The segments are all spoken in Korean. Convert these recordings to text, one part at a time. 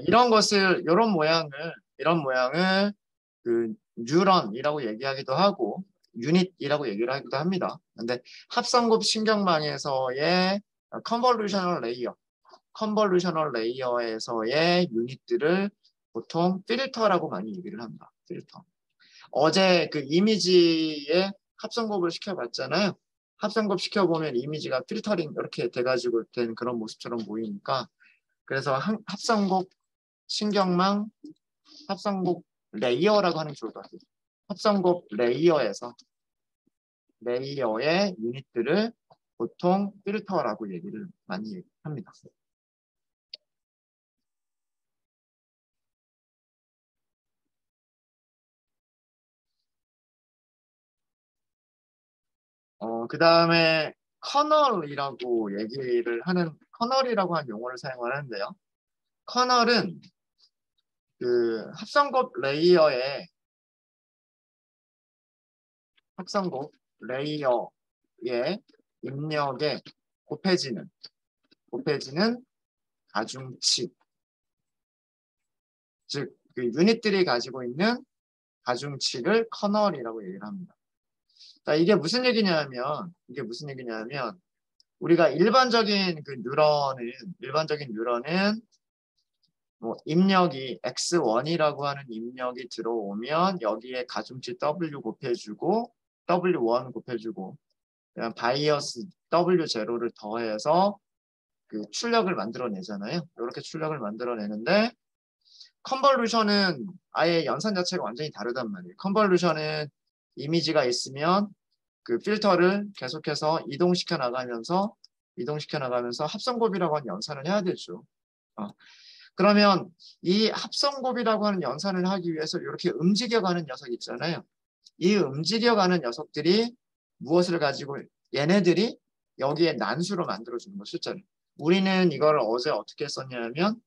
이런 것을 이런 모양을 그 뉴런이라고 얘기하기도 하고 유닛이라고 얘기를 하기도 합니다. 근데 합성곱 신경망에서의 컨볼루셔널 레이어에서의 유닛들을 보통 필터라고 많이 얘기를 합니다. 필터. 어제 그 이미지에 합성곱을 시켜봤잖아요. 합성곱 시켜보면 이미지가 필터링 이렇게 돼가지고 된 그런 모습처럼 보이니까 그래서 합성곱 신경망, 합성곱 레이어라고 하는 게 좋을 것 같아요. 합성곱 레이어의 유닛들을 보통 필터라고 얘기를 많이 합니다. 그 다음에 커널이라고 커널이라고 하는 용어를 사용하는데요. 커널은 그 합성곱 레이어의 입력에 곱해지는 가중치, 즉 그 유닛들이 가지고 있는 가중치를 커널이라고 얘기를 합니다. 자, 이게 무슨 얘기냐면 우리가 일반적인 뉴런은 뭐 입력이 x1이라고 하는 입력이 들어오면 여기에 가중치 w 곱해주고 w1 곱해주고 그냥 바이어스 w0를 더해서 그 출력을 만들어내잖아요. 이렇게 출력을 만들어내는데 컨볼루션은 아예 연산 자체가 완전히 다르단 말이에요. 컨볼루션은 이미지가 있으면 그 필터를 계속해서 이동시켜 나가면서 합성곱이라고 하는 연산을 해야 되죠. 그러면 이 합성곱이라고 하는 연산을 하기 위해서 이렇게 움직여가는 녀석 있잖아요. 이 움직여가는 녀석들이 무엇을 가지고 얘네들이 여기에 난수로 만들어주는 거 숫자를. 우리는 이걸 어제 어떻게 썼냐면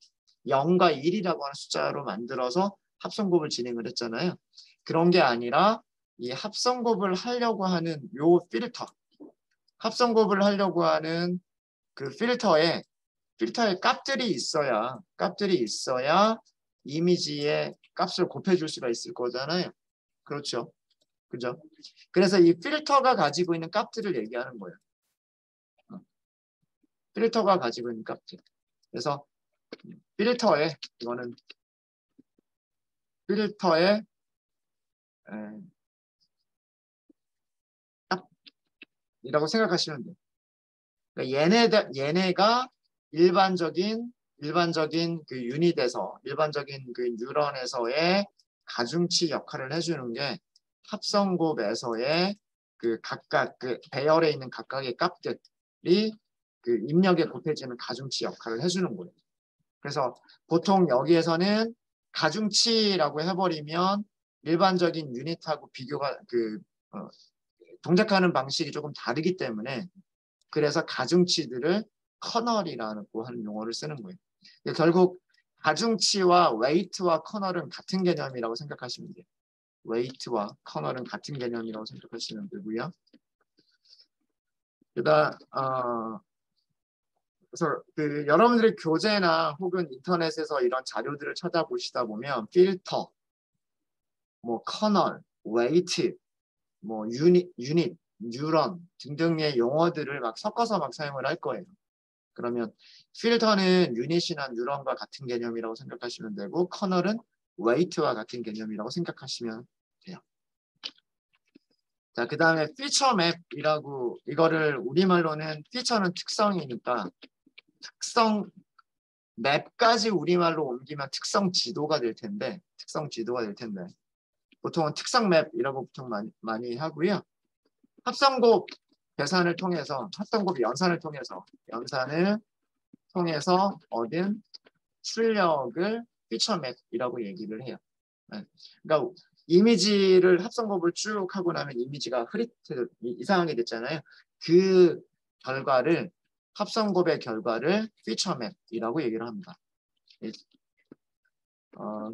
0과 1이라고 하는 숫자로 만들어서 합성곱을 진행을 했잖아요. 그런 게 아니라 이 합성곱을 하려고 하는 합성곱을 하려고 하는 그 필터에 값들이 있어야 이미지의 값을 곱해줄 수가 있을 거잖아요. 그렇죠. 그죠? 그래서 이 필터가 가지고 있는 값들을 얘기하는 거예요. 필터가 가지고 있는 값들. 그래서 필터의 값이라고 생각하시면 돼요. 그러니까 얘네가 일반적인 그 유닛에서 일반적인 그 뉴런에서의 가중치 역할을 해주는 게 합성곱에서의 그 각각 그 배열에 있는 각각의 값들이 그 입력에 곱해지는 가중치 역할을 해주는 거예요. 그래서 보통 여기에서는 가중치라고 해버리면 일반적인 유닛하고 비교가 동작하는 방식이 조금 다르기 때문에 그래서 가중치들을 커널이라고 하는 용어를 쓰는 거예요. 결국 가중치와 웨이트와 커널은 같은 개념이라고 생각하시면 돼요. 웨이트와 커널은 같은 개념이라고 생각하시면 되고요. 그래서 그 여러분들의 교재나 혹은 인터넷에서 이런 자료들을 찾아보시다 보면 필터, 뭐 커널, 웨이트, 뭐 유닛, 뉴런 등등의 용어들을 막 섞어서 막 사용을 할 거예요. 그러면 필터는 유닛이나 뉴런과 같은 개념이라고 생각하시면 되고 커널은 웨이트와 같은 개념이라고 생각하시면 돼요. 자, 그 다음에 피처 맵이라고 이거를 우리말로는 피처는 특성이니까 특성 맵까지 우리말로 옮기면 특성 지도가 될 텐데 보통은 특성 맵이라고 보통 많이 하고요. 합성곱 연산을 통해서 얻은 출력을 피처 맵이라고 얘기를 해요. 그러니까 이미지를 합성곱을 쭉 하고 나면 이미지가 이상하게 됐잖아요. 그 합성곱의 결과를 피처 맵이라고 얘기를 합니다. 그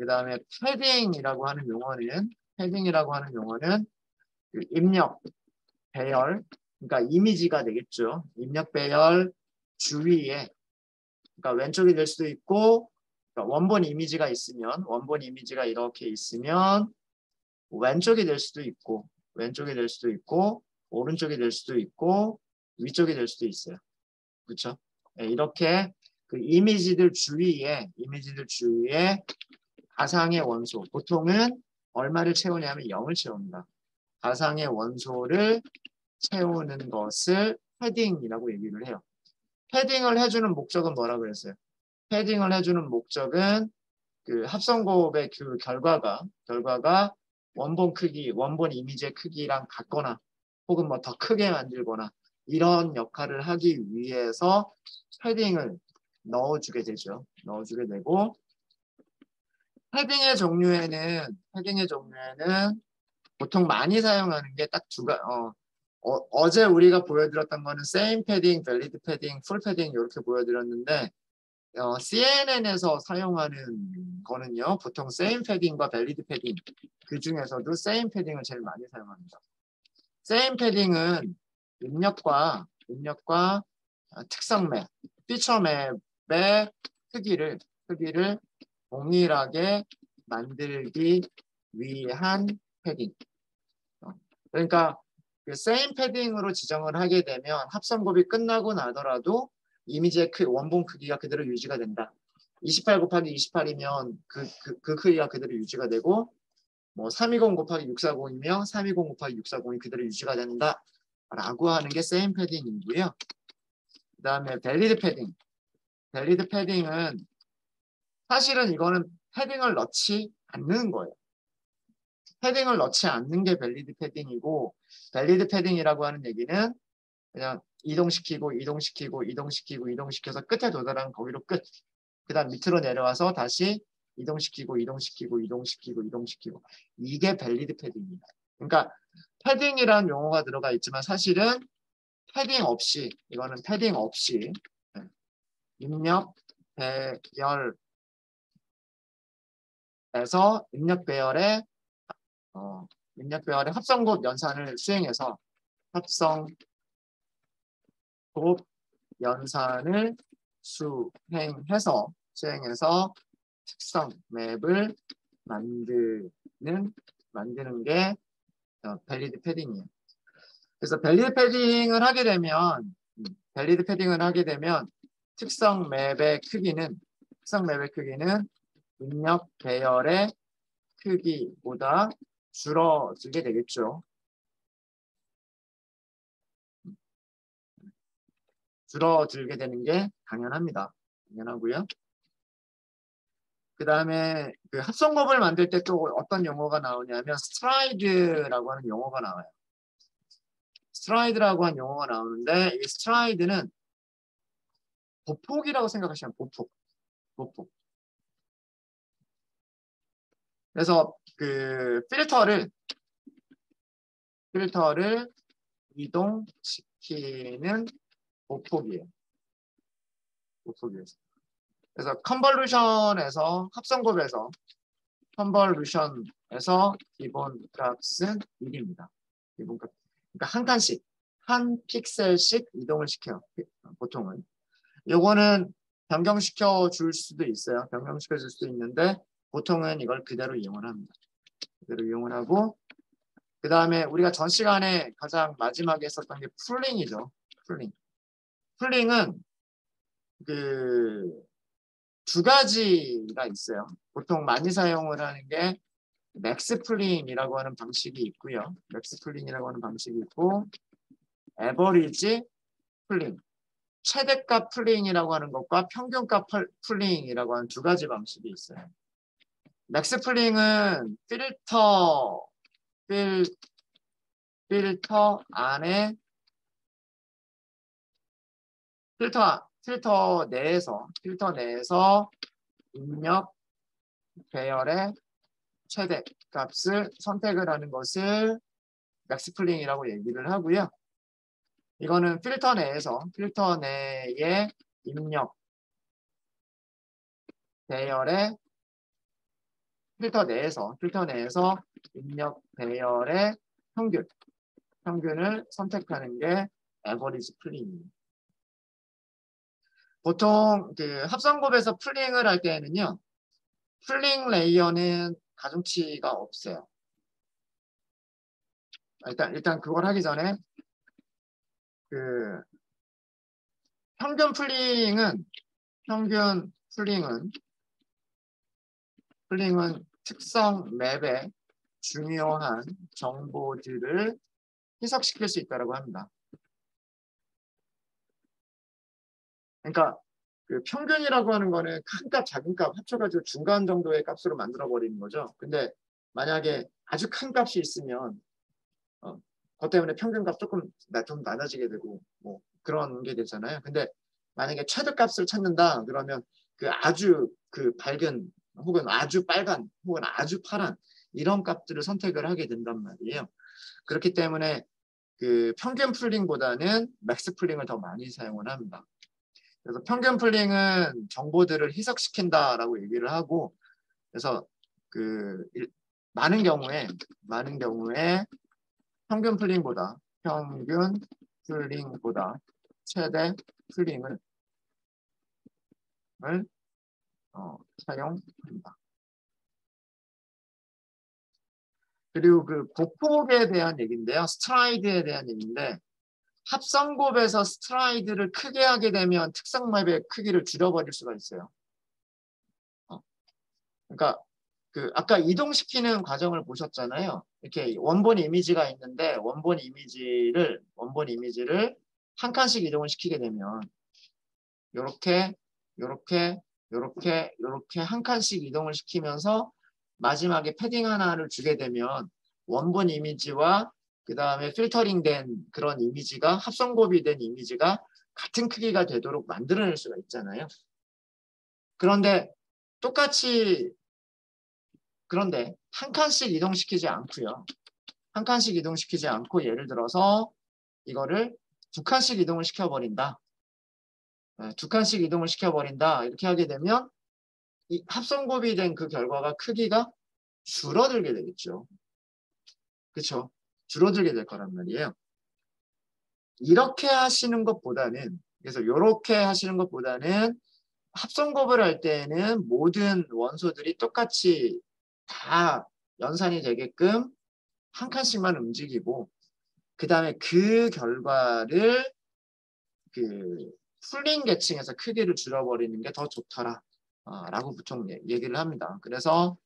다음에 패딩이라고 하는 용어는 그 입력, 배열, 그러니까 이미지가 되겠죠. 입력, 배열 주위에, 그러니까 왼쪽이 될 수도 있고, 그러니까 원본 이미지가 있으면 원본 이미지가 이렇게 있으면 왼쪽이 될 수도 있고 왼쪽이 될 수도 있고 오른쪽이 될 수도 있고 위쪽이 될 수도 있어요. 그렇죠? 네, 이렇게 그 이미지들 주위에 가상의 원소 보통은 얼마를 채우냐면 0을 채웁니다. 가상의 원소를 채우는 것을 패딩이라고 얘기를 해요. 패딩을 해주는 목적은 뭐라 그랬어요? 패딩을 해주는 목적은 그 합성곱의 그 결과가 원본 크기, 원본 이미지의 크기랑 같거나 혹은 뭐 더 크게 만들거나 이런 역할을 하기 위해서 패딩을 넣어주게 되죠. 넣어주게 되고 패딩의 종류에는 보통 많이 사용하는 게 딱 어제 우리가 보여드렸던 거는 세임 패딩, 밸리드 패딩, 풀 패딩 이렇게 보여드렸는데 CNN에서 사용하는 거는요. 보통 세임 패딩과 밸리드 패딩 그 중에서도 세임 패딩을 제일 많이 사용합니다. 세임 패딩은 입력과 특성 맵, 피처 맵의 크기를 동일하게 만들기 위한 패딩. 그러니까 그 세임 패딩으로 지정을 하게 되면 합성곱이 끝나고 나더라도 이미지의 원본 크기가 그대로 유지가 된다. 28 곱하기 28이면 그 크기가 그대로 유지가 되고 뭐 320 곱하기 640이면 320 곱하기 640이 그대로 유지가 된다. 라고 하는 게 세임 패딩이고요. 그 다음에 밸리드 패딩. 밸리드 패딩은 사실은 이거는 패딩을 넣지 않는 거예요. 패딩을 넣지 않는 게 밸리드 패딩이고 밸리드 패딩이라고 하는 얘기는 그냥 이동시켜서 끝에 도달하는 거기로 끝. 그 다음 밑으로 내려와서 다시 이동시키고 이게 밸리드 패딩입니다. 그러니까 패딩이라는 용어가 들어가 있지만 사실은 패딩 없이 이거는 패딩 없이 입력 배열에서 입력 배열의 합성곱 연산을 수행해서 합성곱 연산을 수행해서 특성 맵을 만드는 게 밸리드 패딩이에요. 그래서 밸리드 패딩을 하게 되면 특성 맵의 크기는 입력 배열의 크기보다 줄어들게 되겠죠. 줄어들게 되는 게 당연하고요. 그 다음에 그 합성곱을 만들 때 또 어떤 용어가 나오냐면 스트라이드라고 하는 용어가 나와요. 스트라이드라고 하는 용어가 나오는데 이 스트라이드는 보폭이라고 생각하시면 보폭. 그래서 그 필터를 이동시키는 보폭이에요. 그래서 합성곱에서 컨볼루션에서 기본 값은 1입니다. 기본값. 그러니까 한 칸씩, 한 픽셀씩 이동을 시켜요. 보통은. 요거는 변경시켜 줄 수도 있어요. 변경시켜 줄 수도 있는데 보통은 이걸 그대로 이용을 합니다. 그대로 이용을 하고 그 다음에 우리가 전 시간에 가장 마지막에 했었던 게 풀링이죠. 풀링은 그 두 가지가 있어요. 보통 많이 사용을 하는 게 맥스 풀링이라고 하는 방식이 있고요. 에버리지 풀링, 최대값 풀링이라고 하는 것과 평균값 풀링이라고 하는 두 가지 방식이 있어요. 맥스 풀링은 필터 안에 필터 내에서 입력 배열의 최대값을 선택을 하는 것을 맥스 풀링이라고 얘기를 하고요. 이거는 필터 내의 입력 배열의 필터 내에서 입력 배열의 평균을 선택하는 게 에버리지 풀링입니다. 보통 그 합성곱에서 풀링을 할 때는요. 풀링 레이어는 가중치가 없어요. 일단 그걸 하기 전에 그 평균 풀링은 특성 맵에 중요한 정보들을 해석시킬 수 있다고 합니다. 그러니까 그 평균이라고 하는 거는 큰 값, 작은 값 합쳐가지고 중간 정도의 값으로 만들어 버리는 거죠. 근데 만약에 아주 큰 값이 있으면 그것 때문에 평균값 좀 낮아지게 되고 뭐 그런 게 되잖아요. 근데 만약에 최대값을 찾는다 그러면 그 아주 그 밝은 혹은 아주 빨간 혹은 아주 파란 이런 값들을 선택을 하게 된단 말이에요. 그렇기 때문에 그 평균 풀링보다는 맥스 풀링을 더 많이 사용을 합니다. 그래서 평균 풀링은 정보들을 희석시킨다라고 얘기를 하고, 그래서 그 많은 경우에 평균 풀링보다 최대 풀링을 사용합니다. 그리고 그 보폭에 대한 얘기인데요. 스트라이드에 대한 얘기인데, 합성곱에서 스트라이드를 크게 하게 되면 특성 맵의 크기를 줄여버릴 수가 있어요. 그러니까 그 아까 이동시키는 과정을 보셨잖아요. 이렇게 원본 이미지가 있는데 원본 이미지를 한 칸씩 이동을 시키게 되면 요렇게 한 칸씩 이동을 시키면서 마지막에 패딩 하나를 주게 되면 원본 이미지와 그 다음에 필터링된 그런 이미지가 합성곱이 된 이미지가 같은 크기가 되도록 만들어낼 수가 있잖아요. 그런데 한 칸씩 이동시키지 않고요. 한 칸씩 이동시키지 않고 예를 들어서 이거를 두 칸씩 이동을 시켜버린다. 두 칸씩 이동을 시켜버린다. 이렇게 하게 되면 이 합성곱이 된 그 결과가 크기가 줄어들게 되겠죠. 그렇죠? 줄어들게 될 거란 말이에요. 이렇게 하시는 것보다는 합성곱을 할 때는 모든 원소들이 똑같이 다 연산이 되게끔 한 칸씩만 움직이고 그 다음에 그 결과를 그 풀링 계층에서 크기를 줄여버리는 게 더 좋더라 라고 보통 얘기를 합니다. 그래서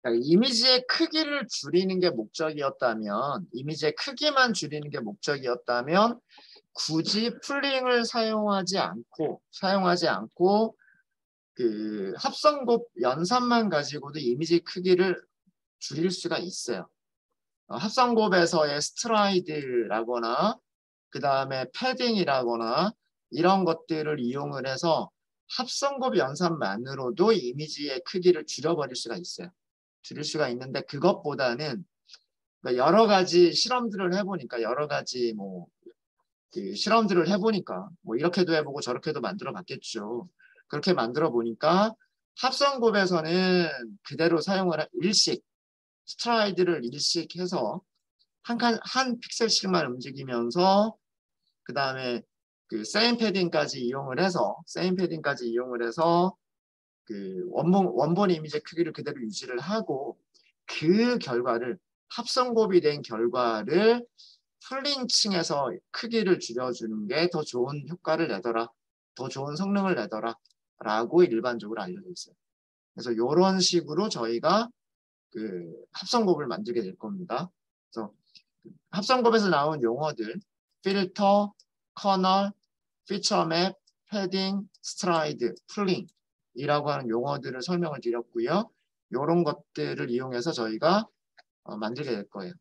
이미지의 크기를 줄이는 게 목적이었다면 이미지의 크기만 줄이는 게 목적이었다면 굳이 풀링을 사용하지 않고 그 합성곱 연산만 가지고도 이미지 크기를 줄일 수가 있어요. 합성곱에서의 스트라이드라거나 그 다음에 패딩이라거나 이런 것들을 이용을 해서 합성곱 연산만으로도 이미지의 크기를 줄여버릴 수가 있어요. 줄일 수가 있는데 그것보다는 여러 가지 실험들을 해보니까 뭐 이렇게도 해보고 저렇게도 만들어 봤겠죠. 그렇게 만들어 보니까 합성곱에서는 그대로 스트라이드를 일식해서 한 픽셀씩만 움직이면서 그 다음에 그 세임 패딩까지 이용을 해서 그 원본 이미지 크기를 그대로 유지를 하고 그 결과를 합성곱이 된 결과를 풀링층에서 크기를 줄여주는 게 더 좋은 효과를 내더라, 더 좋은 성능을 내더라 라고 일반적으로 알려져 있어요. 그래서 이런 식으로 저희가 그 합성곱을 만들게 될 겁니다. 그래서 합성법에서 나온 용어들, 필터, 커널, 피처 맵, 패딩, 스트라이드, 풀링 이라고 하는 용어들을 설명을 드렸고요. 이런 것들을 이용해서 저희가 만들게 될 거예요.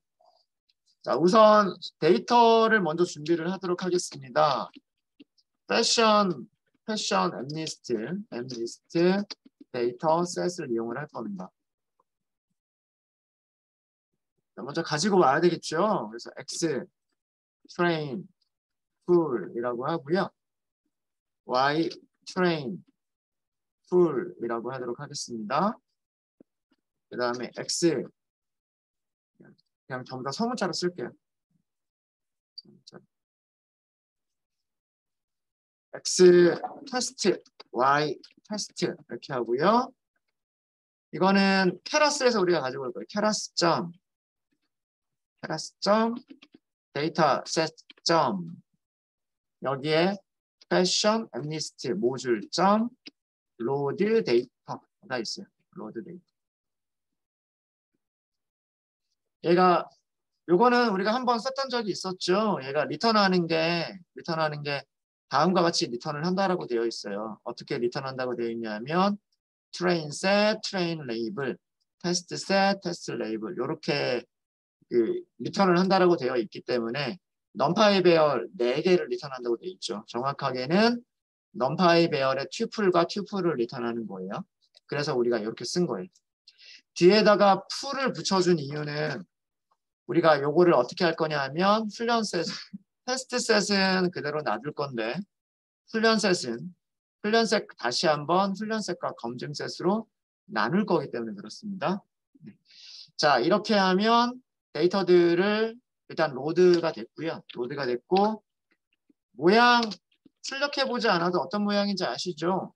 자, 우선 데이터를 먼저 준비를 하도록 하겠습니다. 패션 엠리스트 데이터 셋을 이용을 할 겁니다. 먼저 가지고 와야 되겠죠. 그래서 X, train, full이라고 하고요. Y, train, full이라고 하도록 하겠습니다. 그 다음에 X, 그냥 전부 다 소문자로 쓸게요. X 테스트, Y 테스트 이렇게 하고요. 이거는 케라스에서 우리가 가지고 올 거예요. 케라스 점 데이터 셋 여기에 패션 엠리스트 모듈 점 로드 데이터가 있어요. 로드 데이터. 얘가 요거는 우리가 한번 썼던 적이 있었죠. 얘가 리턴하는 게 다음과 같이 리턴을 한다라고 되어 있어요. 어떻게 리턴한다고 되어 있냐면 train set, train label, test set, test label 이렇게 리턴을 한다라고 되어 있기 때문에 numpy 배열 4개를 리턴한다고 되어 있죠. 정확하게는 numpy 배열의 튜플과 튜플을 리턴하는 거예요. 그래서 우리가 이렇게 쓴 거예요. 뒤에다가 풀을 붙여준 이유는 우리가 요거를 어떻게 할 거냐 하면 훈련셋, 테스트셋은 그대로 놔둘 건데 훈련셋 다시 한번 훈련셋과 검증셋으로 나눌 거기 때문에 그렇습니다. 자, 이렇게 하면 데이터들을 일단 로드가 됐고요. 로드가 됐고 모양 출력해보지 않아도 어떤 모양인지 아시죠?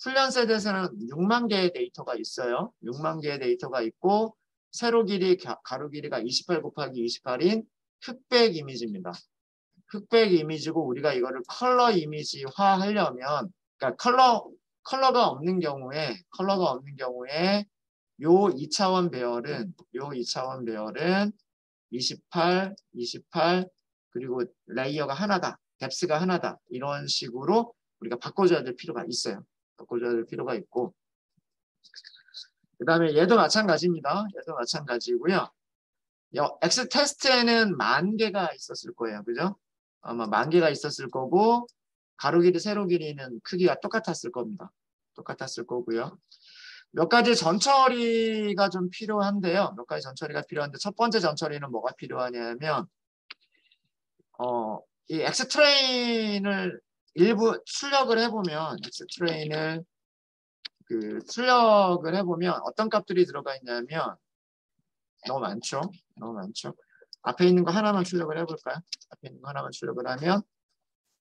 훈련셋에서는 6만 개의 데이터가 있어요. 6만 개의 데이터가 있고 세로 길이, 가로 길이가 28 곱하기 28인 흑백 이미지입니다. 흑백 이미지고 우리가 이거를 컬러 이미지화 하려면 그러니까 컬러가 없는 경우에 요 2차원 배열은 28 그리고 레이어가 하나다. 뎁스가 하나다. 이런 식으로 우리가 바꿔줘야 될 필요가 있어요. 바꿔줘야 될 필요가 있고 그 다음에 얘도 마찬가지입니다. 얘도 마찬가지고요. X 테스트에는 10,000개가 있었을 거예요. 그죠? 아마 10,000개가 있었을 거고 가로 길이, 세로 길이는 크기가 똑같았을 겁니다. 똑같았을 거고요. 몇 가지 전처리가 좀 필요한데요. 몇 가지 전처리가 필요한데 첫 번째 전처리는 뭐가 필요하냐면 이 X트레인을 일부 출력을 해보면 X트레인을 출력을 해보면 어떤 값들이 들어가 있냐면 너무 많죠. 앞에 있는 거 하나만 출력을 해볼까요? 앞에 있는 거 하나만 출력을 하면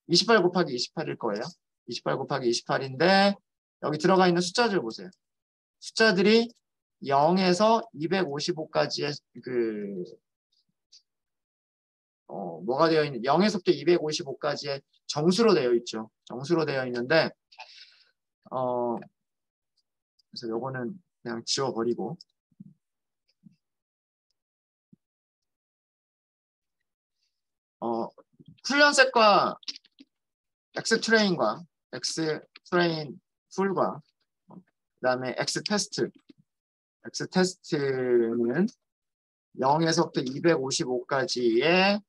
28 곱하기 28일 거예요. 28 곱하기 28인데 여기 들어가 있는 숫자들 보세요. 숫자들이 0에서 255까지의 뭐가 되어 있는 0에서부터 255까지의 정수로 되어 있죠. 정수로 되어 있는데 그래서 요거는 그냥 지워버리고 훈련셋과 X트레인과 X트레인 풀과 그 다음에 X테스트는 0에서부터 255까지의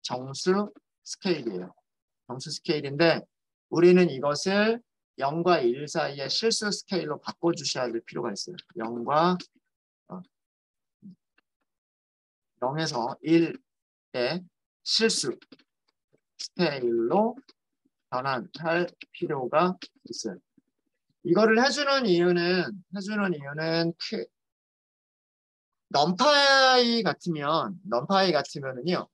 정수 스케일이에요. 정수 스케일인데 우리는 이것을 0과 1 사이의 실수 스케일로 바꿔주셔야 될 필요가 있어요. 0에서 1의 실수 스케일로 변환할 필요가 있어요. 이거를 해주는 이유는 넘파이 같으면은요.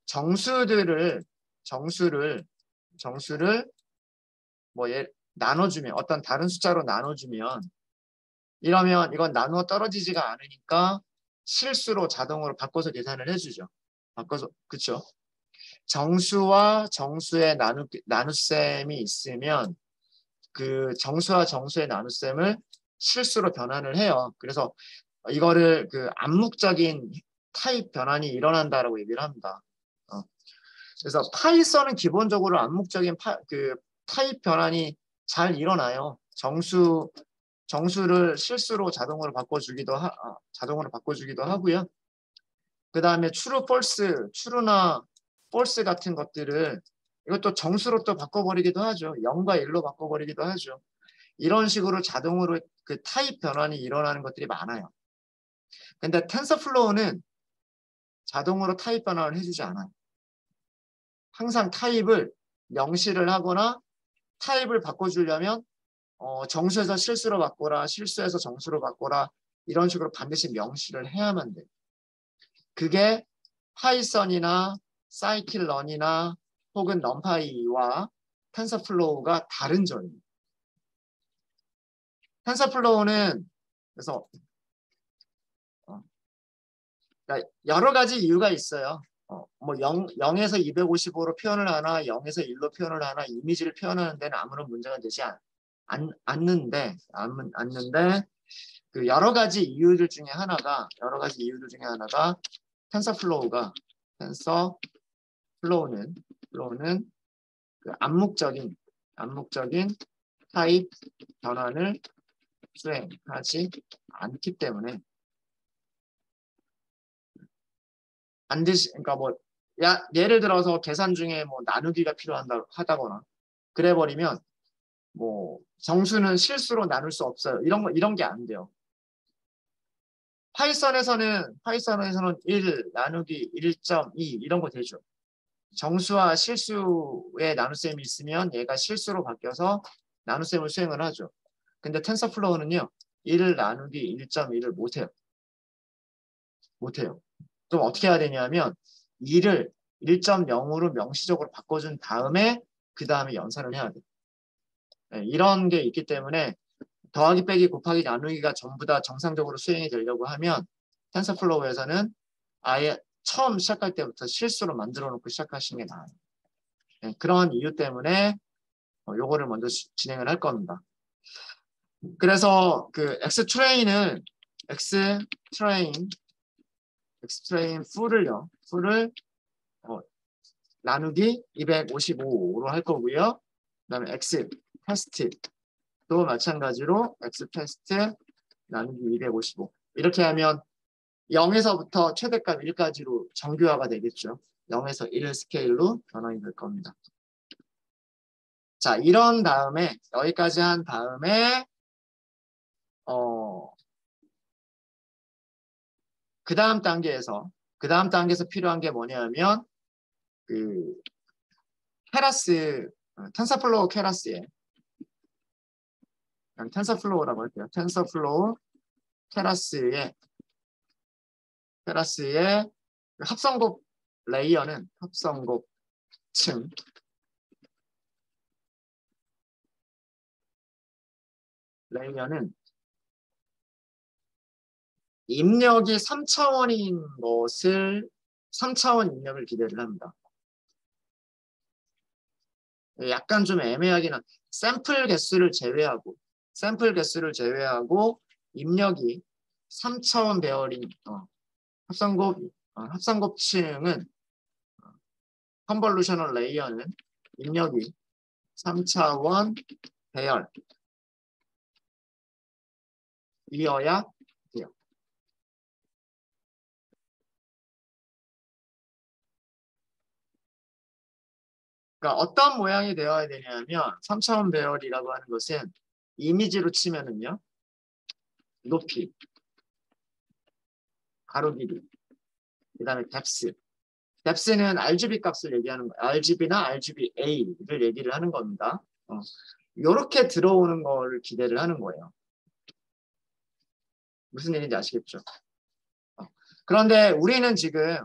정수를 뭐 나눠주면 어떤 다른 숫자로 나눠주면 이러면 이건 나누어 떨어지지가 않으니까 실수로 자동으로 바꿔서 계산을 해주죠. 그쵸? 정수와 정수의 나눗셈이 있으면 그 정수와 정수의 나눗셈을 실수로 변환을 해요. 그래서 이거를 그 암묵적인 타입 변환이 일어난다라고 얘기를 합니다. 그래서 파이썬은 기본적으로 암묵적인 그 타입 변환이 잘 일어나요. 정수를 실수로 자동으로 바꿔주기도 하고요. 그 다음에 true, false, true나 false 같은 것들을 이것도 정수로 또 바꿔버리기도 하죠. 0과 1로 바꿔버리기도 하죠. 이런 식으로 자동으로 그 타입 변환이 일어나는 것들이 많아요. 근데 텐서플로우는 자동으로 타입 변환을 해주지 않아요. 항상 타입을 명시를 하거나 타입을 바꿔주려면 정수에서 실수로 바꿔라, 실수에서 정수로 바꿔라 이런 식으로 반드시 명시를 해야만 돼요. 그게 파이썬이나 사이킬런이나 혹은 넘파이와 텐서플로우가 다른 점입니다. 텐서플로우는 그래서 그러니까 여러 가지 이유가 있어요. 뭐 0에서 255로 표현을 하나 0에서 1로 표현을 하나 이미지를 표현하는 데는 아무런 문제가 되지 않는데 그 여러 가지 이유들 중에 하나가 텐서플로우는 그 암묵적인 타입 변환을 수행하지 않기 때문에 반드시 그러니까 뭐 예를 들어서 계산 중에 뭐 나누기가 필요하다거나 그래 버리면 뭐 정수는 실수로 나눌 수 없어요. 이런 게 안 돼요. 파이썬에서는 1 나누기 1.2 이런 거 되죠. 정수와 실수의 나눗셈이 있으면 얘가 실수로 바뀌어서 나눗셈을 수행을 하죠. 근데 텐서플로우는요. 1 나누기 1.1을 못해요. 그럼 어떻게 해야 되냐면 2를 1.0으로 명시적으로 바꿔준 다음에 그 다음에 연산을 해야 돼요. 네, 이런 게 있기 때문에 더하기 빼기 곱하기 나누기가 전부 다 정상적으로 수행이 되려고 하면 텐서플로우에서는 아예 처음 시작할 때부터 실수로 만들어 놓고 시작하시는 게 나아요. 네, 그런 이유 때문에 요거를 먼저 진행을 할 겁니다. 그래서 그 X트레인 풀을 나누기 255로 할 거고요. 그 다음에 X 테스트도 마찬가지로 X 테스트 나누기 255 이렇게 하면 0에서부터 최대값 1까지로 정규화가 되겠죠. 0에서 1 스케일로 변환이 될 겁니다. 자, 이런 다음에 여기까지 한 다음에 그 다음 단계에서 필요한 게 뭐냐면 그 텐서플로우 케라스에 텐서플로우라고 할게요. 텐서플로우 케라스의 합성곱 레이어는 합성곱층 레이어는 입력이 3차원인 것을 3차원 입력을 기대를 합니다. 약간 좀 애매하긴 한 샘플 개수를 제외하고 입력이 3차원 배열인 합성곱층은 컨볼루셔널 레이어는 입력이 3차원 배열이어야 돼요. 그러니까 어떤 모양이 되어야 되냐면 3차원 배열이라고 하는 것은 이미지로 치면은요. 높이, 가로 길이, 그 다음에 뎁스는 RGB 값을 얘기하는 거예요. RGB나 RGBA를 얘기를 하는 겁니다. 이렇게 들어오는 걸 기대를 하는 거예요. 무슨 얘기인지 아시겠죠? 그런데 우리는 지금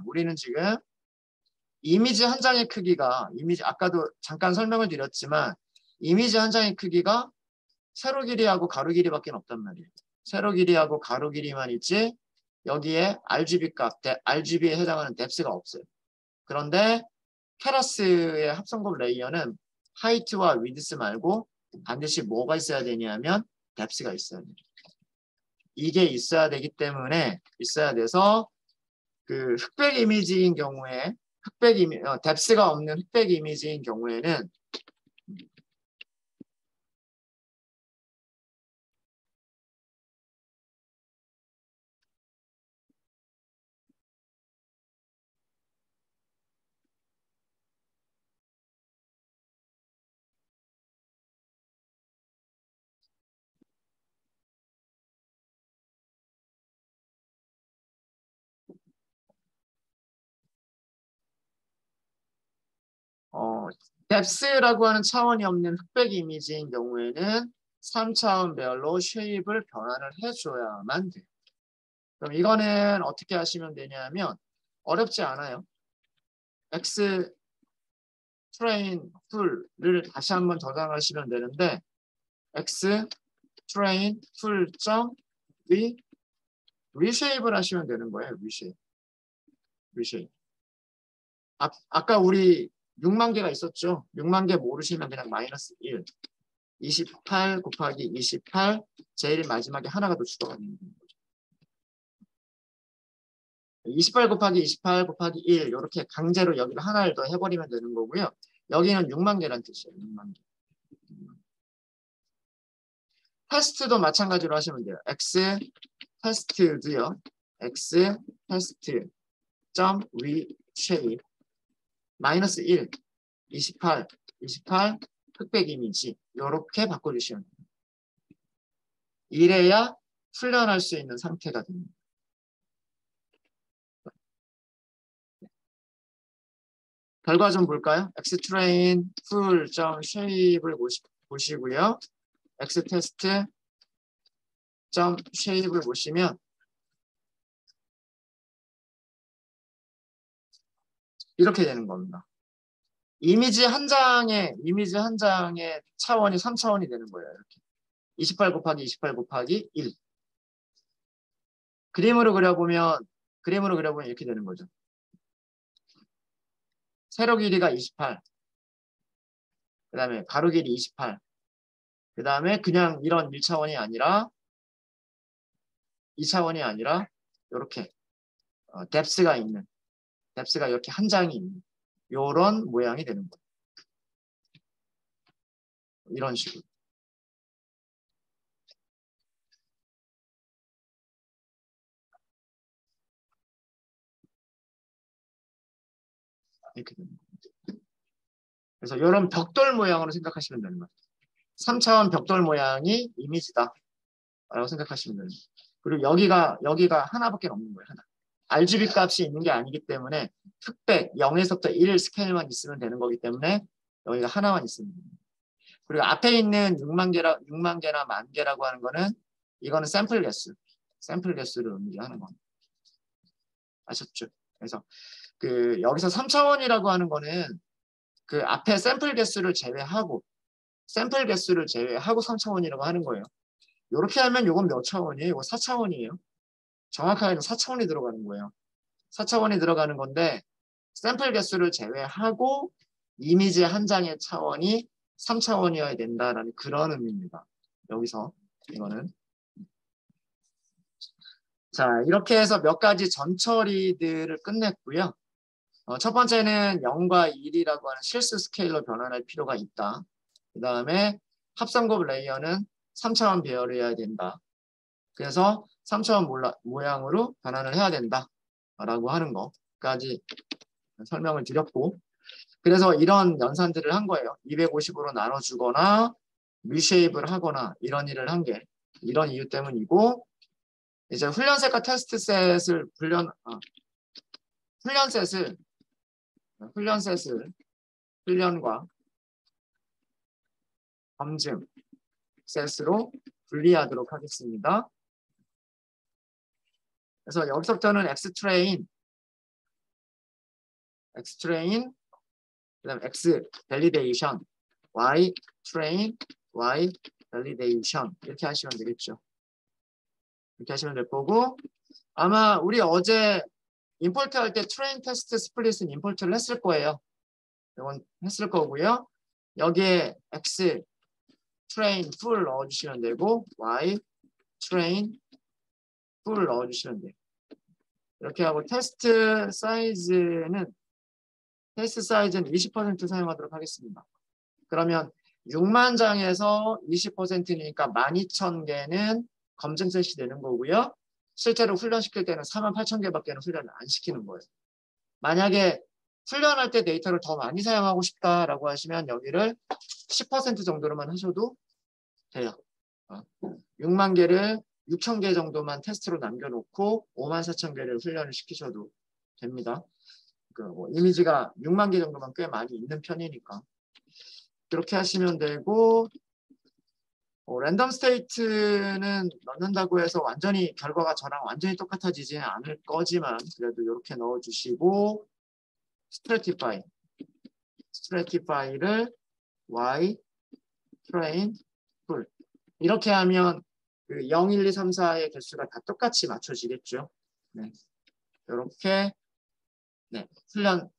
이미지 한 장의 크기가 아까도 잠깐 설명을 드렸지만 이미지 한 장의 크기가 세로 길이하고 가로 길이밖에 없단 말이에요. 세로 길이하고 가로 길이만 있지 여기에 RGB에 해당하는 뎁스가 없어요. 그런데 케라스의 합성곱 레이어는 하이트와 위드스 말고 반드시 뭐가 있어야 되냐면 뎁스가 있어야 돼요. 이게 있어야 되기 때문에 있어야 돼서 그 흑백 이미지인 경우에 뎁스가 없는 흑백 이미지인 경우에는 뎁스라고 하는 차원이 없는 흑백 이미지인 경우에는 3차원별로 쉐입을 변화를 해줘야만 돼요. 그럼 이거는 어떻게 하시면 되냐면 어렵지 않아요. X 트레인 풀을 다시 한번 저장하시면 되는데 X 트레인 풀.위 리쉐입을 하시면 되는 거예요. 리쉐입. 아까 우리 6만 개가 있었죠. 6만 개 모르시면 그냥 마이너스 1. 28 곱하기 28 제일 마지막에 하나가 더 추가가 되는 거죠. 28 곱하기 28 곱하기 1 이렇게 강제로 여기를 하나를 더 해버리면 되는 거고요. 여기는 6만 개란 뜻이에요. 6만 개. 테스트도 마찬가지로 하시면 돼요. X 테스트도요. X 테스트 점 reshape 마이너스 1, 28 흑백 이미지 이렇게 바꿔주시면 돼요. 이래야 훈련할 수 있는 상태가 됩니다. 결과 좀 볼까요? Xtrain full.shape을 보시고요. Xtest.shape을 보시면 이렇게 되는 겁니다. 이미지 한 장의 차원이 3차원이 되는 거예요. 이렇게 28 곱하기 28 곱하기 1. 그림으로 그려보면 이렇게 되는 거죠. 세로 길이가 28. 그 다음에 가로 길이 28. 그 다음에 그냥 이런 1차원이 아니라 2차원이 아니라 이렇게 뎁스가 이렇게 한 장이 있는 이런 모양이 되는 거예요. 이런 식으로. 이렇게 되는 거예요. 그래서 이런 벽돌 모양으로 생각하시면 되는 거예요. 3차원 벽돌 모양이 이미지다 라고 생각하시면 돼요. 그리고 여기가 하나밖에 없는 거예요. 하나. RGB 값이 있는 게 아니기 때문에 흑백 0에서부터 1 스케일만 있으면 되는 거기 때문에 여기가 하나만 있으면 됩니다. 그리고 앞에 있는 6만 개나 만 개라고 하는 거는 이거는 샘플 개수를 의미하는 겁니다. 아셨죠? 그래서 그 여기서 3차원이라고 하는 거는 그 앞에 샘플 개수를 제외하고 3차원이라고 하는 거예요. 이렇게 하면 이건 몇 차원이에요? 이거 4차원이에요. 정확하게는 4차원이 들어가는 거예요. 4차원이 들어가는 건데 샘플 개수를 제외하고 이미지 한 장의 차원이 3차원이어야 된다라는 그런 의미입니다. 여기서 이거는 자 이렇게 해서 몇 가지 전처리들을 끝냈고요. 첫 번째는 0과 1이라고 하는 실수 스케일로 변환할 필요가 있다. 그 다음에 합성곱 레이어는 3차원 배열해야 된다. 그래서 3차원 모양으로 변환을 해야 된다. 라고 하는 것까지 설명을 드렸고 그래서 이런 연산들을 한 거예요. 250으로 나눠주거나 리쉐입을 하거나 이런 일을 한 게 이런 이유 때문이고 이제 훈련셋과 테스트셋을 훈련과 검증 셋으로 분리하도록 하겠습니다. 그래서 여기서부터는 Xtrain 그다음 X validation, Y train, Y validation 이렇게 하시면 되겠죠. 이렇게 하시면 될 거고 아마 우리 어제 임포트 할 때 트레인 테스트 스플릿은 임포트를 했을 거예요. 이건 했을 거고요. 여기에 X train full 넣어주시면 되고 Y train 풀을 넣어주시면 돼요. 이렇게 하고 테스트 사이즈는 20% 사용하도록 하겠습니다. 그러면 6만 장에서 20%니까 12,000개는 검증셋이 되는 거고요. 실제로 훈련시킬 때는 48,000개밖에 훈련을 안 시키는 거예요. 만약에 훈련할 때 데이터를 더 많이 사용하고 싶다라고 하시면 여기를 10% 정도로만 하셔도 돼요. 6만 개를 6,000개 정도만 테스트로 남겨놓고 54,000개를 훈련을 시키셔도 됩니다. 뭐 이미지가 6만 개 정도만 꽤 많이 있는 편이니까 그렇게 하시면 되고, 랜덤 스테이트는 넣는다고 해서 완전히 결과가 저랑 완전히 똑같아지지는 않을 거지만 그래도 이렇게 넣어주시고 스트래티파이를 y train full 이렇게 하면 그 0, 1, 2, 3, 4의 개수가 다 똑같이 맞춰지겠죠. 네. 이렇게 네. 훈련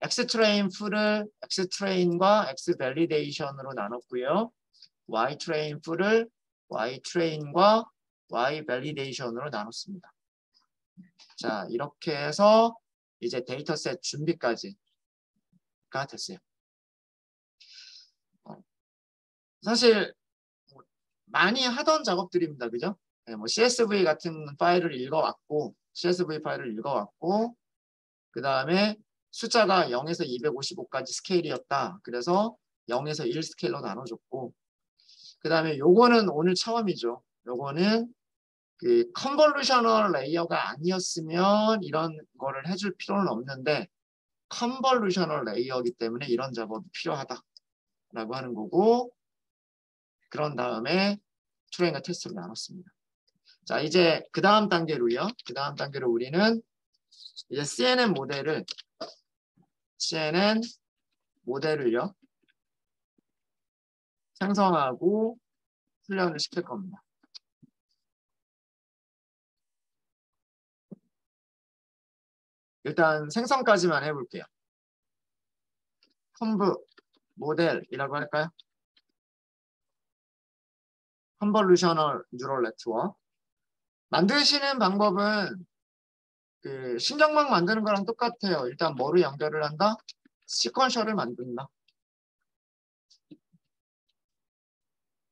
Xtrain full을 Xtrain과 Xvalidation으로 나눴고요. Ytrain full을 Ytrain과 Yvalidation으로 나눴습니다. 자, 이렇게 해서 이제 데이터셋 준비까지가 됐어요. 사실 많이 하던 작업들입니다. 그죠? 네, 뭐 CSV 같은 파일을 읽어왔고 그 다음에 숫자가 0에서 255까지 스케일이었다. 그래서 0에서 1 스케일로 나눠줬고 그 다음에 요거는 오늘 처음이죠. 요거는 그 컨볼루셔널 레이어가 아니었으면 이런 거를 해줄 필요는 없는데 컨볼루셔널 레이어이기 때문에 이런 작업이 필요하다라고 하는 거고 그런 다음에 트레인과 테스트로 나눴습니다. 자, 이제 그 다음 단계로요. 우리는 이제 CNN 모델을요. 생성하고 훈련을 시킬 겁니다. 일단 생성까지만 해볼게요. 컨브 모델이라고 할까요? 컨볼루셔널 뉴럴 네트워크. 만드시는 방법은 그 신경망 만드는 거랑 똑같아요. 일단 뭐를 연결을 한다? 시퀀셜을 만든다.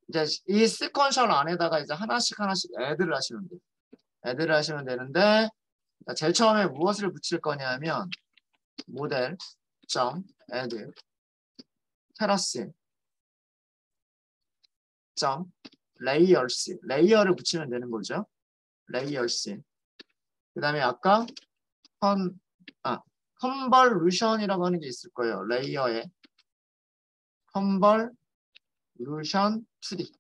이제 이 시퀀셜 안에다가 이제 하나씩 애드를 하시면 돼요. 애드를 하시면 되는데 제일 처음에 무엇을 붙일 거냐면 모델 점 add 테라스 점 레이어를 붙이면 되는 거죠. 레이어스. 그 다음에 아까 컨벌루션이라고 하는 게 있을 거예요. 레이어에 컨벌루션 2D.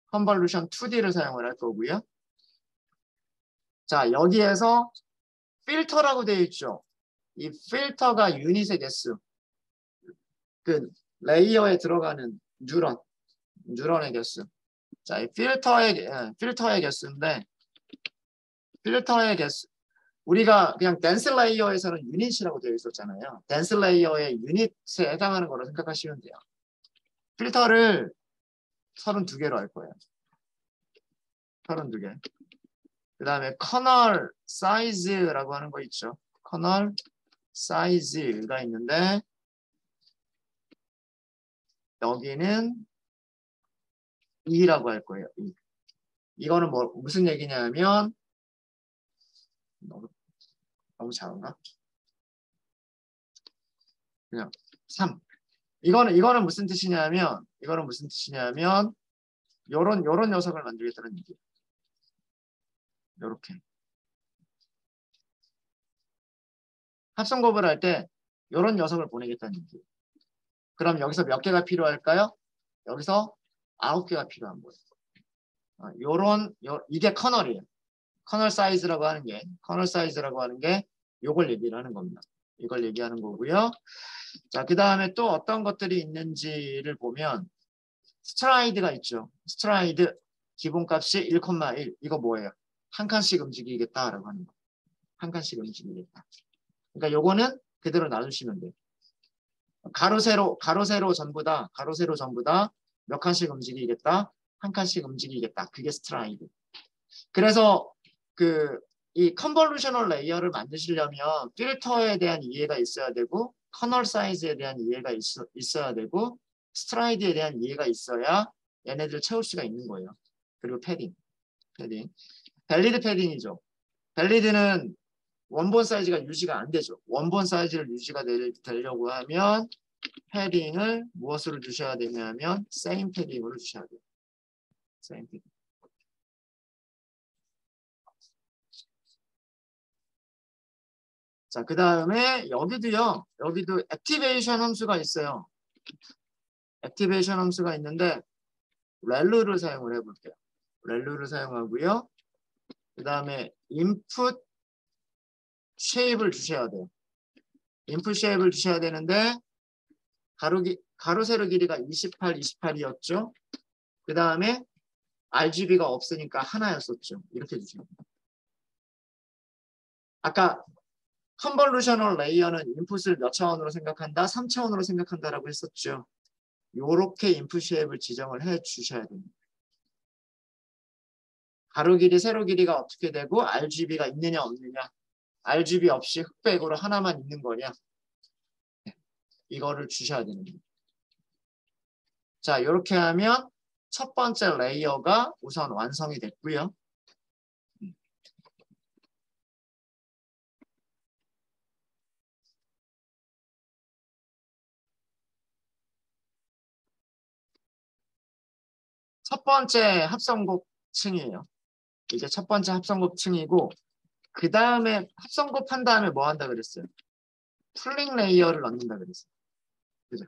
컨벌루션 2D를 사용을 할 거고요. 자, 여기에서 필터라고 되어 있죠. 이 필터가 유닛의 개수. 그 레이어에 들어가는 뉴런의 개수. 자, 이 필터의 개수인데 필터의 개수. 우리가 그냥 댄스 레이어에서는 유닛이라고 되어 있었잖아요. 댄스 레이어의 유닛에 해당하는 거로 생각하시면 돼요. 필터를 32개로 할 거예요. 32개. 그 다음에 커널 사이즈라고 하는 거 있죠. 커널 사이즈가 있는데 여기는 2라고 할 거예요. 2. 이거는 무슨 얘기냐면 너무 작은가? 그냥 3. 이거는 무슨 뜻이냐면 요런 녀석을 만들겠다는 얘기예요. 요렇게. 합성곱을 할 때 요런 녀석을 보내겠다는 얘기예요. 그럼 여기서 몇 개가 필요할까요? 여기서 9개가 필요한 거예요. 이게 커널이에요. 커널 사이즈라고 하는 게 요걸 얘기를 하는 겁니다. 이걸 얘기하는 거고요. 자, 그 다음에 또 어떤 것들이 있는지를 보면 스트라이드가 있죠. 스트라이드 기본값이 1,1. 이거 뭐예요? 한 칸씩 움직이겠다라고 하는 거. 한 칸씩 움직이겠다. 그러니까 요거는 그대로 놔두시면 돼요. 가로 세로 전부 다 몇 칸씩 움직이겠다? 한 칸씩 움직이겠다. 그게 스트라이드. 그래서 이 컨볼루셔널 레이어를 만드시려면 필터에 대한 이해가 있어야 되고 커널 사이즈에 대한 이해가 있어야 되고 스트라이드에 대한 이해가 있어야 얘네들 채울 수가 있는 거예요. 그리고 패딩. 밸리드 패딩이죠. 밸리드는 원본 사이즈가 유지가 안 되죠. 원본 사이즈를 유지가 되려고 하면 패딩을 무엇으로 주셔야 되냐면 same 패딩으로 주셔야 돼요. same 패딩. 자, 그 다음에 여기도 액티베이션 함수가 있어요. 액티베이션 함수가 있는데 렐루를 사용을 해볼게요. 렐루를 사용하고요. 그 다음에 input shape을 주셔야 돼요. input shape을 주셔야 되는데 가로 세로 길이가 28, 28이었죠. 그 다음에 RGB가 없으니까 하나였었죠. 이렇게 주시면 돼요. 아까 컨볼루셔널 레이어는 인풋을 몇 차원으로 생각한다? 3차원으로 생각한다라고 했었죠. 요렇게 인풋 쉐입을 지정을 해 주셔야 됩니다. 가로 길이, 세로 길이가 어떻게 되고 RGB가 있느냐 없느냐. RGB 없이 흑백으로 하나만 있는 거냐. 이거를 주셔야 되는 거예요. 자, 이렇게 하면 첫 번째 레이어가 우선 완성이 됐고요. 첫 번째 합성곱층이에요. 이제 첫 번째 합성곱층이고 그 다음에 합성곱 한 다음에 뭐 한다 그랬어요? 풀링 레이어를 넣는다 그랬어요. 그죠?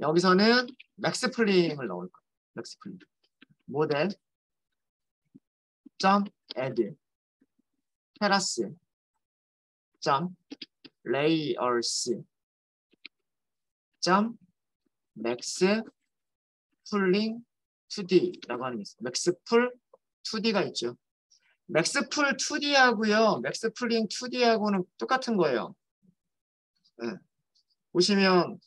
여기서는 맥스 풀링을 넣을 거예요. 맥스 풀링. 모델 점 add 테라스 점 layers 점 맥스 풀링 2D라고 하는 게 있어요. 맥스 풀 2D가 있죠. 맥스 풀 2D하고요. 맥스 풀링 2D하고는 똑같은 거예요. 네. 보시면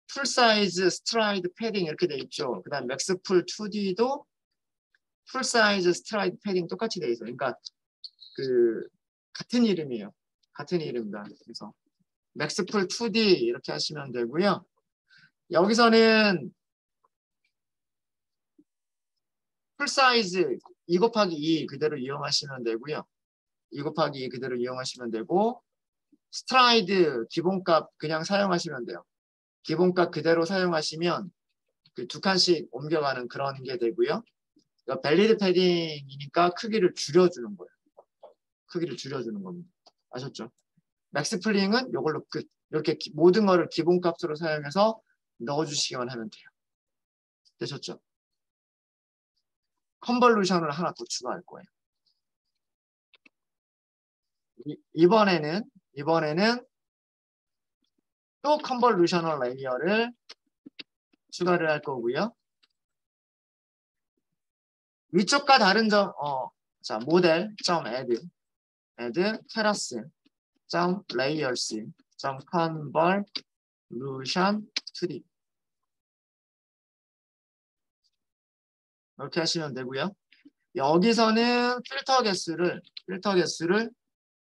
풀 사이즈 스트라이드 패딩 이렇게 돼 있죠. 그다음 맥스 풀 2D도 풀 사이즈 스트라이드 패딩 똑같이 돼 있어요. 그러니까 같은 이름이에요. 같은 이름이다. 그래서 맥스 풀 2D 이렇게 하시면 되고요. 여기서는 풀 사이즈 2 곱하기 2 그대로 이용하시면 되고요. 2 곱하기 2 그대로 이용하시면 되고 스트라이드 기본값 그냥 사용하시면 돼요. 기본값 그대로 사용하시면 두 칸씩 옮겨가는 그런 게 되고요. 그러니까 밸리드 패딩이니까 크기를 줄여주는 거예요. 크기를 줄여주는 겁니다. 아셨죠? 맥스 풀링은 이걸로 끝. 이렇게 모든 거를 기본값으로 사용해서 넣어주시기만 하면 돼요. 되셨죠? 컨볼루션을 하나 더 추가할 거예요. 이번에는 또 컨볼루셔널 레이어를 추가를 할 거고요. 위쪽과 다른 점, 자, 모델 점 add 테라스 점 layers 점 convolution 2D 이렇게 하시면 되고요. 여기서는 필터 개수를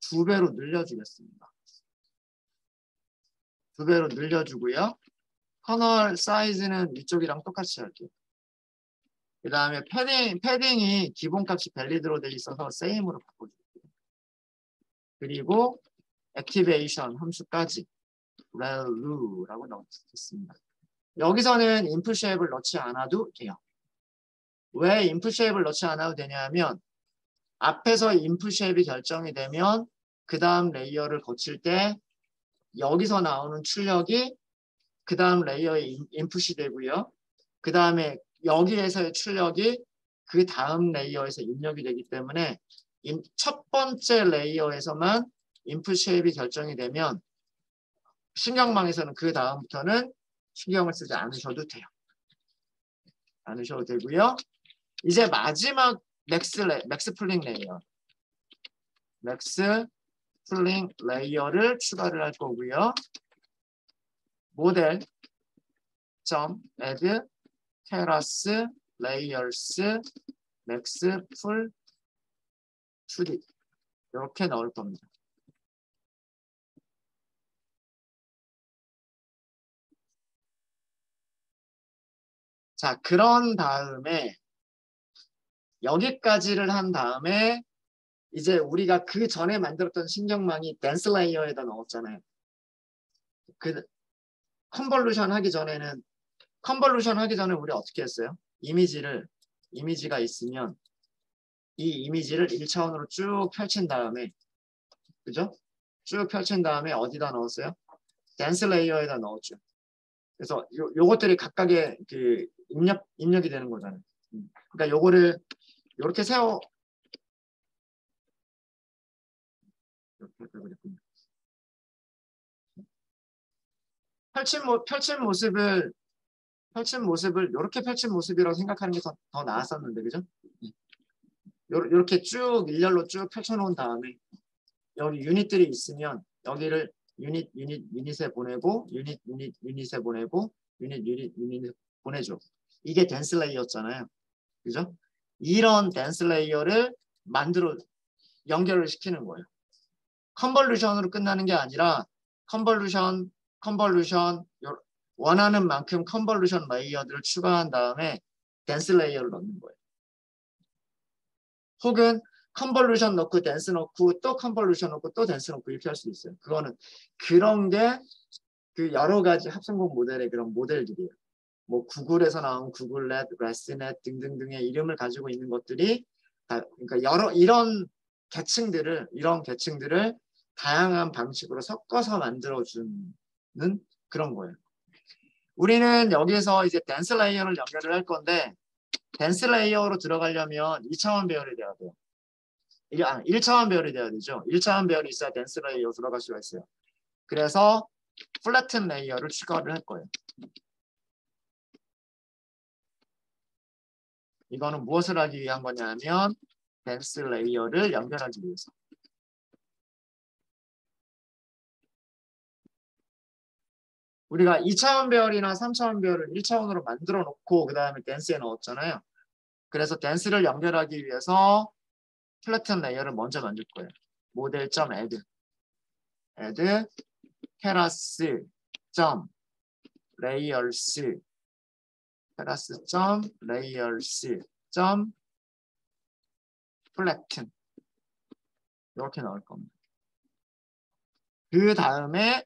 2배로 늘려주겠습니다. 2배로 늘려주고요. 커널 사이즈는 위쪽이랑 똑같이 할게요. 그 다음에 패딩이 기본값이 밸리드로 되어 있어서 same으로 바꿔줄게요. 그리고 액티베이션 함수까지 value라고 넣겠습니다. 여기서는 input shape을 넣지 않아도 돼요. 왜 input shape을 넣지 않아도 되냐면 앞에서 input shape이 결정이 되면 그 다음 레이어를 거칠 때 여기서 나오는 출력이 그 다음 레이어의 인풋이 되고요. 그 다음에 여기에서의 출력이 그 다음 레이어에서 입력이 되기 때문에 첫 번째 레이어에서만 인풋 쉐입이 결정이 되면 신경망에서는 그 다음부터는 신경을 쓰지 않으셔도 돼요. 않으셔도 되고요. 이제 마지막 맥스 풀링 레이어. 맥스 풀링 레이어를 추가를 할 거고요. 모델 점 add 테라스 layers 맥스 풀 2D 이렇게 넣을 겁니다. 자, 그런 다음에 여기까지를 한 다음에 이제 우리가 그 전에 만들었던 신경망이 댄스 레이어에다 넣었잖아요. 그 컨볼루션 하기 전에 우리 어떻게 했어요? 이미지가 있으면 이 이미지를 1차원으로 쭉 펼친 다음에, 그죠? 쭉 펼친 다음에 어디다 넣었어요? 댄스 레이어에다 넣었죠. 그래서 요것들이 각각의 그 입력이 되는 거잖아요. 그러니까 요거를 이렇게 펼친 모습을 이렇게 펼친 모습이라고 생각하는 게 더 나았었는데, 그죠? 이렇게 쭉 일렬로 쭉 펼쳐놓은 다음에 여기 유닛들이 있으면 여기를 유닛에 보내고 유닛에 보내고 유닛에 보내줘. 이게 댄스 레이어였잖아요. 그죠? 이런 댄스 레이어를 연결을 시키는 거예요. 컨볼루션으로 끝나는 게 아니라 컨볼루션 원하는 만큼 컨볼루션 레이어들을 추가한 다음에 댄스 레이어를 넣는 거예요. 혹은 컨볼루션 넣고 댄스 넣고 또 컨볼루션 넣고 또 댄스 넣고 이렇게 할 수 있어요. 그런 게 그 여러 가지 합성공 모델의 그런 모델들이에요. 뭐 구글에서 나온 구글넷, 레스넷 등등등의 이름을 가지고 있는 것들이 그러니까 이런 계층들을 다양한 방식으로 섞어서 만들어주는 그런 거예요. 우리는 여기서 이제 댄스 레이어를 연결을 할 건데 댄스 레이어로 들어가려면 2차원 배열이 돼야 돼요. 1차원 배열이 돼야 되죠. 1차원 배열이 있어야 댄스 레이어 들어갈 수가 있어요. 그래서 플래튼 레이어를 추가를 할 거예요. 이거는 무엇을 하기 위한 거냐면 댄스 레이어를 연결하기 위해서. 우리가 2차원 배열이나 3차원 배열을 1차원으로 만들어 놓고 그 다음에 댄스에 넣었잖아요. 그래서 댄스를 연결하기 위해서 플래튼 레이어를 먼저 만들 거예요. 모델.add 테라스 점 레이어스 점 플래튼 이렇게 넣을 겁니다. 그 다음에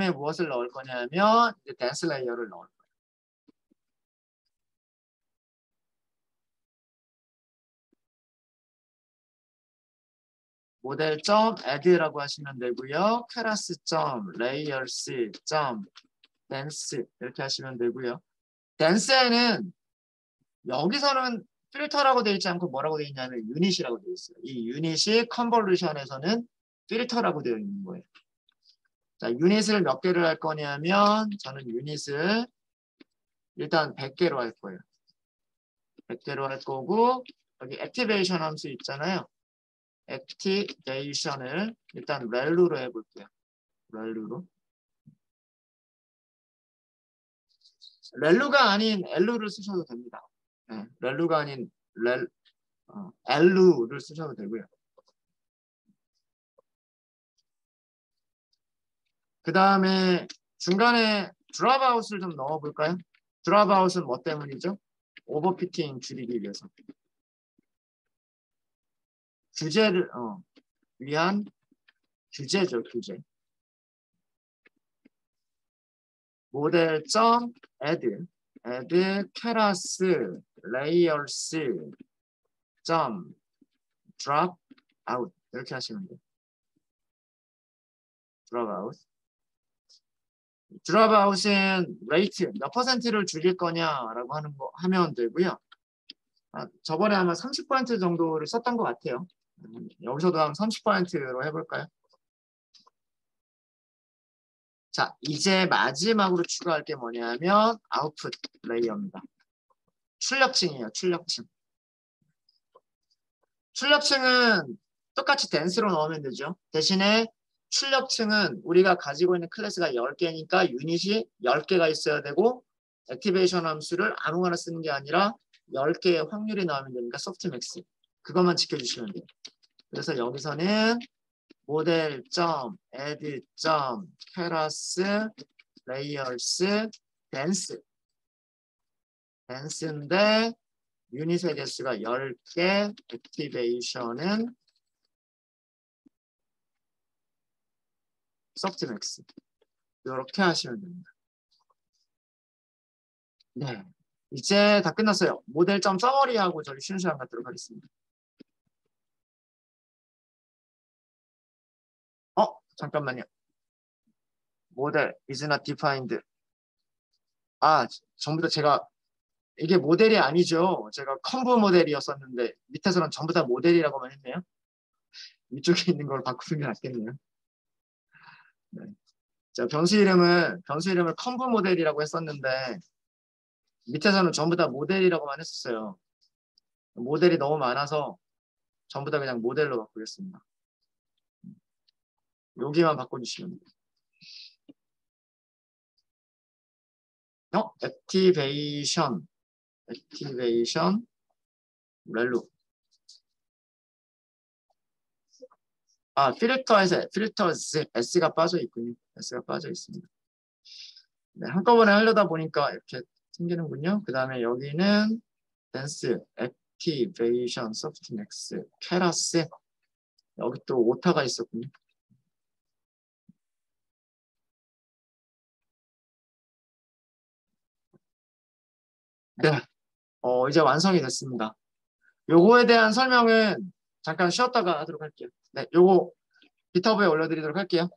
무엇을 넣을 거냐면 이제 댄스 레이어를 넣을 거예요. 모델.add라고 하시면 되고요. class.layers.dance 이렇게 하시면 되고요. 댄스에는 여기서는 필터라고 되어 있지 않고 뭐라고 되어 있냐면 유닛이라고 되어 있어요. 이 유닛이 컨볼루션에서는 필터라고 되어 있는 거예요. 자, 유닛을 몇 개를 할 거냐면 저는 유닛을 일단 100개로 할 거예요. 100개로 할 거고 여기 액티베이션 함수 있잖아요. 액티베이션을 일단 렐루로 해볼게요. 렐루가 아닌 엘루를 쓰셔도 됩니다. 네, 렐루가 아닌 엘루를 쓰셔도 되고요. 그 다음에 중간에 드랍아웃을 좀 넣어볼까요? 드랍아웃은 뭐 때문이죠? 오버피팅 줄이기 위해서. 규제를 위한 규제죠, 규제. 모델.add class layers drop out 이렇게 하시면 돼요. drop out은 rate 몇 퍼센트를 줄일 거냐라고 하면 되고요. 저번에 아마 30% 정도를 썼던 것 같아요. 여기서도 한 30%로 해볼까요? 자, 이제 마지막으로 추가할 게 뭐냐면 아웃풋 레이어입니다. 출력층이에요. 출력층은 똑같이 댄스로 넣으면 되죠. 대신에 출력층은 우리가 가지고 있는 클래스가 10개니까 유닛이 10개가 있어야 되고 액티베이션 함수를 아무거나 쓰는 게 아니라 10개의 확률이 나오면 되니까 소프트맥스. 그것만 지켜주시면 돼요. 그래서 여기서는 model.add.keras layers dense인데 유닛의 개수가 10개, 액티베이션은 소프트맥스. 이렇게 하시면 됩니다. 네, 이제 다 끝났어요. 모델.점 서머리하고 저희 쉬는 시간 갖도록 하겠습니다. 잠깐만요. 모델 is not defined. 전부 다 제가 이게 모델이 아니죠. 제가 컨브 모델이었었는데 밑에서는 전부 다 모델이라고만 했네요. 위쪽에 있는 걸 바꾸는 게 낫겠네요. 네. 자, 변수 이름을 컨브 모델이라고 했었는데 밑에서는 전부 다 모델이라고만 했었어요. 모델이 너무 많아서 전부 다 그냥 모델로 바꾸겠습니다. 여기만 바꿔주시면 돼요. 액티베이션 렐루. 필터스 S가 빠져 있군요. S가 빠져 있습니다. 네, 한꺼번에 하려다 보니까 이렇게 생기는군요. 그 다음에 여기는 댄스, 액티베이션, 소프트맥스, 케라스. 여기 또 오타가 있었군요. 네, 이제 완성이 됐습니다. 요거에 대한 설명은 잠깐 쉬었다가 하도록 할게요. 네, 요거 깃허브에 올려드리도록 할게요.